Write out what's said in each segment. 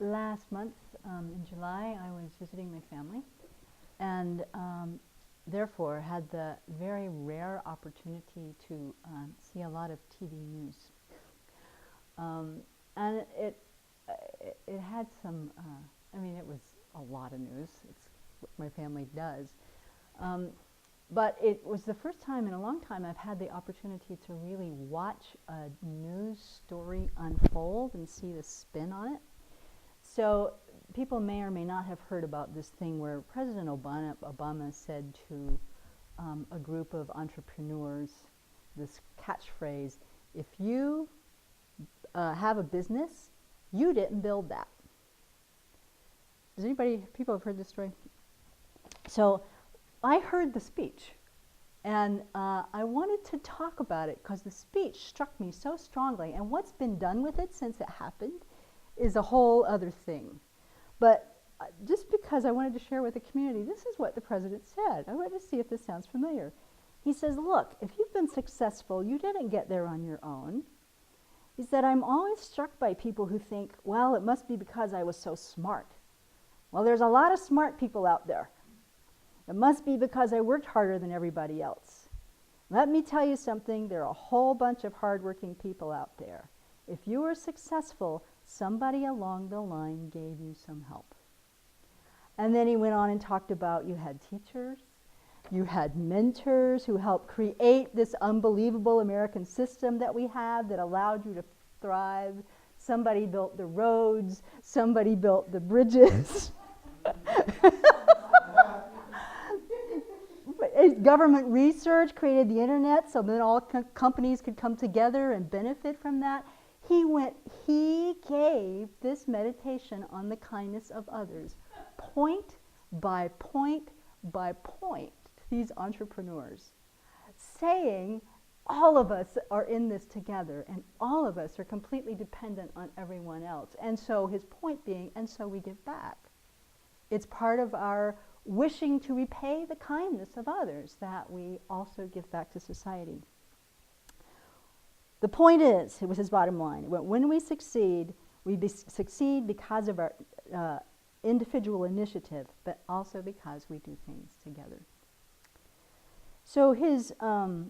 last month, in July, I was visiting my family, and therefore had the very rare opportunity to see a lot of TV news. And it had some, it was a lot of news. It's what my family does. But it was the first time in a long time I've had the opportunity to really watch a news story unfold and see the spin on it. So people may or may not have heard about this thing where President Obama said to a group of entrepreneurs this catchphrase, if you have a business, you didn't build that. People have heard this story? So I heard the speech, and I wanted to talk about it because the speech struck me so strongly, and what's been done with it since it happened is a whole other thing. But just because I wanted to share with the community, this is what the president said. I wanted to see if this sounds familiar. He says, look, if you've been successful, you didn't get there on your own. He said, I'm always struck by people who think, well, it must be because I was so smart. Well, there's a lot of smart people out there. It must be because I worked harder than everybody else. Let me tell you something, there are a whole bunch of hardworking people out there. If you were successful, somebody along the line gave you some help. And then he went on and talked about you had teachers, you had mentors who helped create this unbelievable American system that we have that allowed you to thrive. Somebody built the roads, somebody built the bridges. Government research created the internet so that all companies could come together and benefit from that. He gave this meditation on the kindness of others, point by point by point, to these entrepreneurs, saying all of us are in this together and all of us are completely dependent on everyone else. And so his point being, and so we give back. It's part of our wishing to repay the kindness of others that we also give back to society. The point is, it was his bottom line, when we succeed, succeed because of our individual initiative, but also because we do things together. So his, the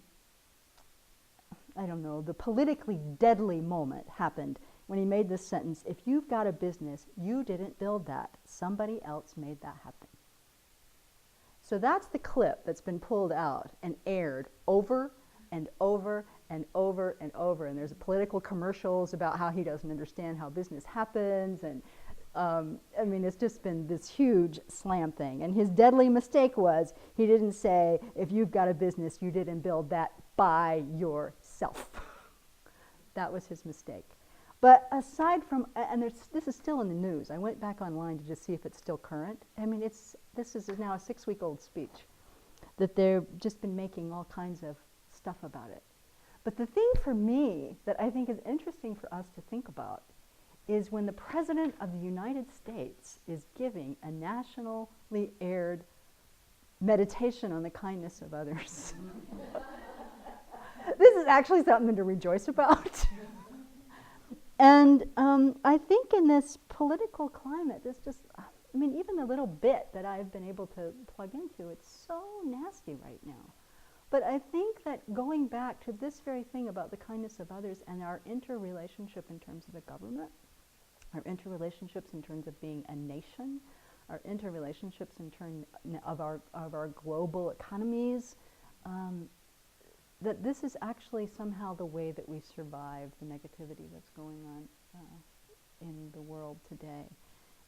politically deadly moment happened when he made this sentence, if you've got a business, you didn't build that, somebody else made that happen. So that's the clip that's been pulled out and aired over and over and over and over. And there's political commercials about how he doesn't understand how business happens. And it's just been this huge slam thing. And his deadly mistake was he didn't say, if you've got a business, you didn't build that by yourself. That was his mistake. But aside from, and this is still in the news. I went back online to just see if it's still current. This is now a 6-week-old speech that they've just been making all kinds of stuff about it. But the thing for me that I think is interesting for us to think about is when the President of the United States is giving a nationally aired meditation on the kindness of others. This is actually something to rejoice about. And I think in this political climate, there's just, even the little bit that I've been able to plug into, it's so nasty right now. But I think that going back to this very thing about the kindness of others and our interrelationship in terms of the government, our interrelationships in terms of being a nation, our interrelationships in terms of our global economies, that this is actually somehow the way that we survive the negativity that's going on in the world today,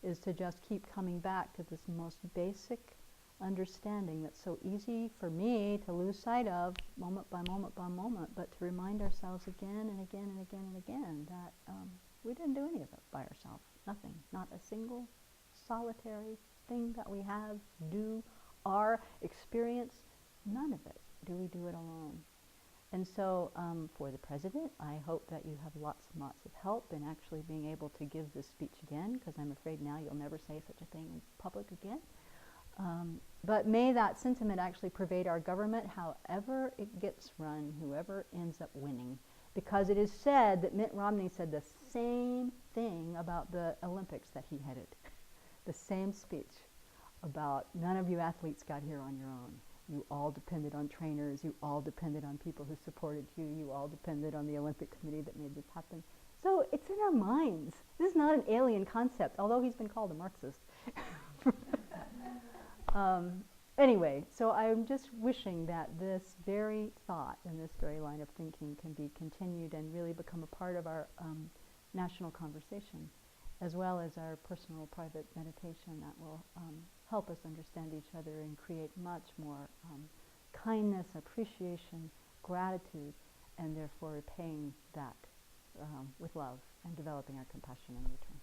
is to just keep coming back to this most basic understanding that's so easy for me to lose sight of moment by moment by moment, but to remind ourselves again and again and again and again that we didn't do any of it by ourselves. Nothing. Not a single solitary thing that we have, do, are, experience, none of it do we do it alone. And so for the president, I hope that you have lots and lots of help in actually being able to give this speech again, because I'm afraid now you'll never say such a thing in public again. But may that sentiment actually pervade our government, however it gets run, whoever ends up winning, because it is said that Mitt Romney said the same thing about the Olympics that he headed. The same speech about none of you athletes got here on your own. You all depended on trainers. You all depended on people who supported you. You all depended on the Olympic Committee that made this happen. So it's in our minds. This is not an alien concept, although he's been called a Marxist. Anyway, so I'm just wishing that this very thought and this very line of thinking can be continued and really become a part of our national conversation, as well as our personal private meditation that will help us understand each other and create much more kindness, appreciation, gratitude, and therefore repaying that with love and developing our compassion in return.